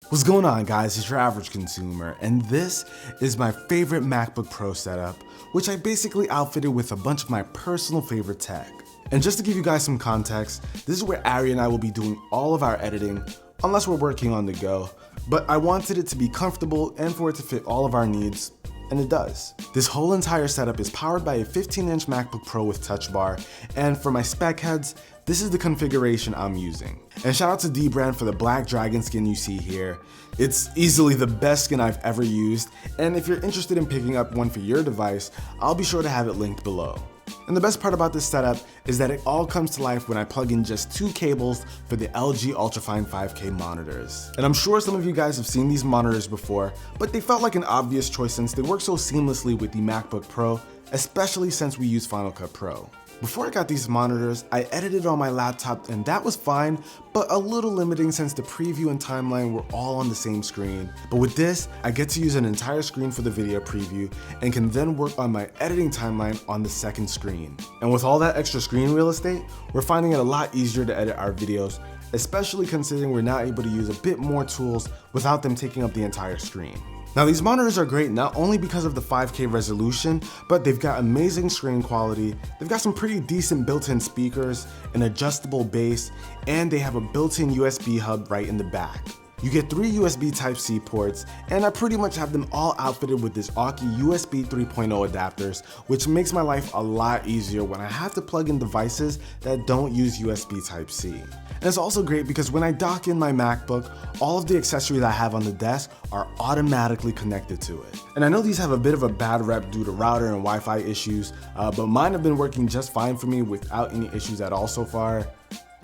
What's going on, guys? It's your average consumer, and this is my favorite MacBook Pro setup, which I basically outfitted with a bunch of my personal favorite tech. And just to give you guys some context, this is where Ari and I will be doing all of our editing, unless we're working on the go, but I wanted it to be comfortable and for it to fit all of our needs, and it does. This whole entire setup is powered by a 15-inch MacBook Pro with Touch Bar, and for my spec heads, this is the configuration I'm using. And shout out to D-Brand for the black dragon skin you see here. It's easily the best skin I've ever used, and if you're interested in picking up one for your device, I'll be sure to have it linked below. And the best part about this setup is that it all comes to life when I plug in just 2 cables for the LG Ultrafine 5K monitors. And I'm sure some of you guys have seen these monitors before, but they felt like an obvious choice since they work so seamlessly with the MacBook Pro, especially since we use Final Cut Pro. Before I got these monitors, I edited on my laptop and that was fine, but a little limiting since the preview and timeline were all on the same screen. But with this, I get to use an entire screen for the video preview and can then work on my editing timeline on the second screen. And with all that extra screen real estate, we're finding it a lot easier to edit our videos, especially considering we're now able to use a bit more tools without them taking up the entire screen. Now these monitors are great not only because of the 5K resolution, but they've got amazing screen quality, they've got some pretty decent built-in speakers, an adjustable bass, and they have a built-in USB hub right in the back. You get 3 USB Type-C ports, and I pretty much have them all outfitted with this Aukey USB 3.0 adapters, which makes my life a lot easier when I have to plug in devices that don't use USB Type-C. And it's also great because when I dock in my MacBook, all of the accessories I have on the desk are automatically connected to it. And I know these have a bit of a bad rep due to router and Wi-Fi issues, but mine have been working just fine for me without any issues at all so far.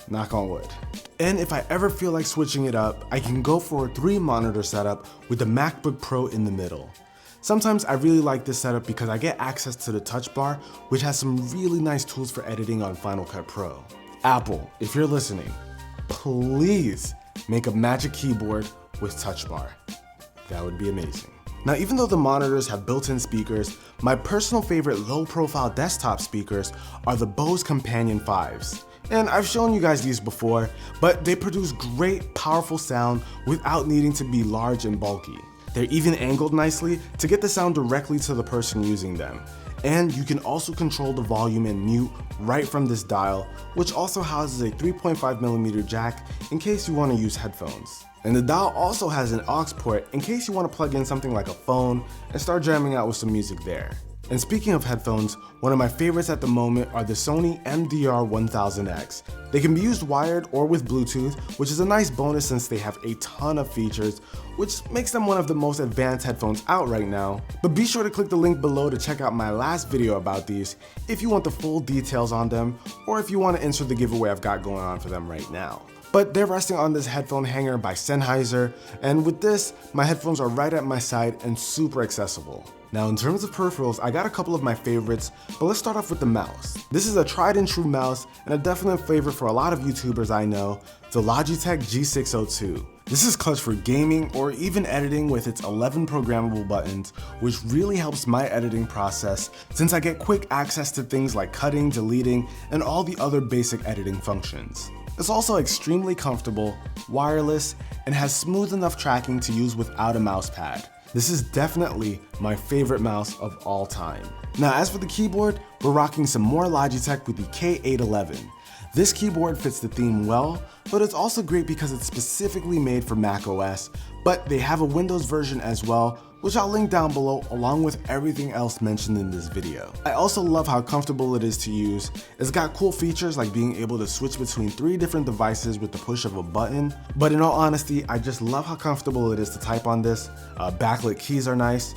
Knock on wood. And if I ever feel like switching it up, I can go for a 3-monitor setup with the MacBook Pro in the middle. Sometimes I really like this setup because I get access to the Touch Bar, which has some really nice tools for editing on Final Cut Pro. Apple, if you're listening, please make a Magic Keyboard with Touch Bar. That would be amazing. Now, even though the monitors have built-in speakers, my personal favorite low-profile desktop speakers are the Bose Companion 5s. And I've shown you guys these before, but they produce great, powerful sound without needing to be large and bulky. They're even angled nicely to get the sound directly to the person using them. And you can also control the volume and mute right from this dial, which also houses a 3.5mm jack in case you want to use headphones. And the dial also has an aux port in case you want to plug in something like a phone and start jamming out with some music there. And speaking of headphones, one of my favorites at the moment are the Sony Mdr 1000X. They can be used wired or with Bluetooth, which is a nice bonus since they have a ton of features, which makes them one of the most advanced headphones out right now. But be sure to click the link below to check out my last video about these if you want the full details on them, or if you want to enter the giveaway I've got going on for them right now. But they're resting on this headphone hanger by Sennheiser, and with this, my headphones are right at my side and super accessible. Now in terms of peripherals, I got a couple of my favorites, but let's start off with the mouse. This is a tried and true mouse and a definite favorite for a lot of YouTubers I know, the Logitech G602. This is clutch for gaming or even editing with its 11 programmable buttons, which really helps my editing process since I get quick access to things like cutting, deleting, and all the other basic editing functions. It's also extremely comfortable, wireless, and has smooth enough tracking to use without a mouse pad. This is definitely my favorite mouse of all time. Now as for the keyboard, we're rocking some more Logitech with the K811. This keyboard fits the theme well, but it's also great because it's specifically made for macOS, but they have a Windows version as well, which I'll link down below along with everything else mentioned in this video. I also love how comfortable it is to use. It's got cool features like being able to switch between 3 different devices with the push of a button, but in all honesty, I just love how comfortable it is to type on this. Backlit keys are nice,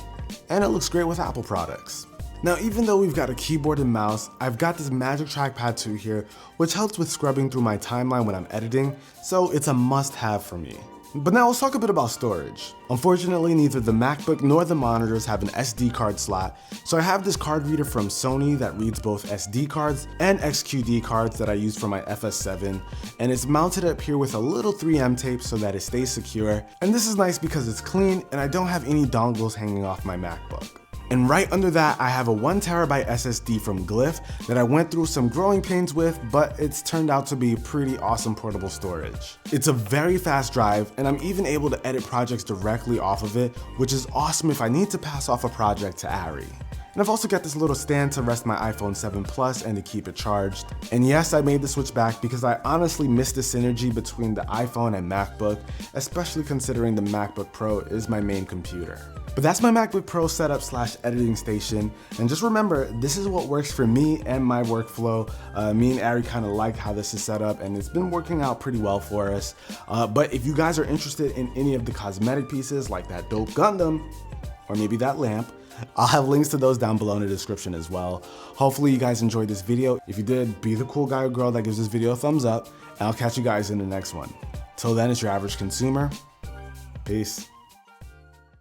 and it looks great with Apple products. Now even though we've got a keyboard and mouse, I've got this magic Trackpad 2 here, which helps with scrubbing through my timeline when I'm editing, so it's a must-have for me. But now let's talk a bit about storage. Unfortunately, neither the MacBook nor the monitors have an SD card slot, so I have this card reader from Sony that reads both SD cards and XQD cards that I use for my FS7, and it's mounted up here with a little 3M tape so that it stays secure, and this is nice because it's clean and I don't have any dongles hanging off my MacBook. And right under that, I have a 1TB SSD from Glyph that I went through some growing pains with, but it's turned out to be pretty awesome portable storage. It's a very fast drive, and I'm even able to edit projects directly off of it, which is awesome if I need to pass off a project to Ari. And I've also got this little stand to rest my iPhone 7 Plus and to keep it charged. And yes, I made the switch back because I honestly miss the synergy between the iPhone and MacBook, especially considering the MacBook Pro is my main computer. But that's my MacBook Pro setup / editing station. And just remember, this is what works for me and my workflow. Me and Ari kind of like how this is set up, and it's been working out pretty well for us. But if you guys are interested in any of the cosmetic pieces like that dope Gundam, or maybe that lamp, I'll have links to those down below in the description as well. Hopefully you guys enjoyed this video. If you did, be the cool guy or girl that gives this video a thumbs up, and I'll catch you guys in the next one. Till then, it's your average consumer. Peace.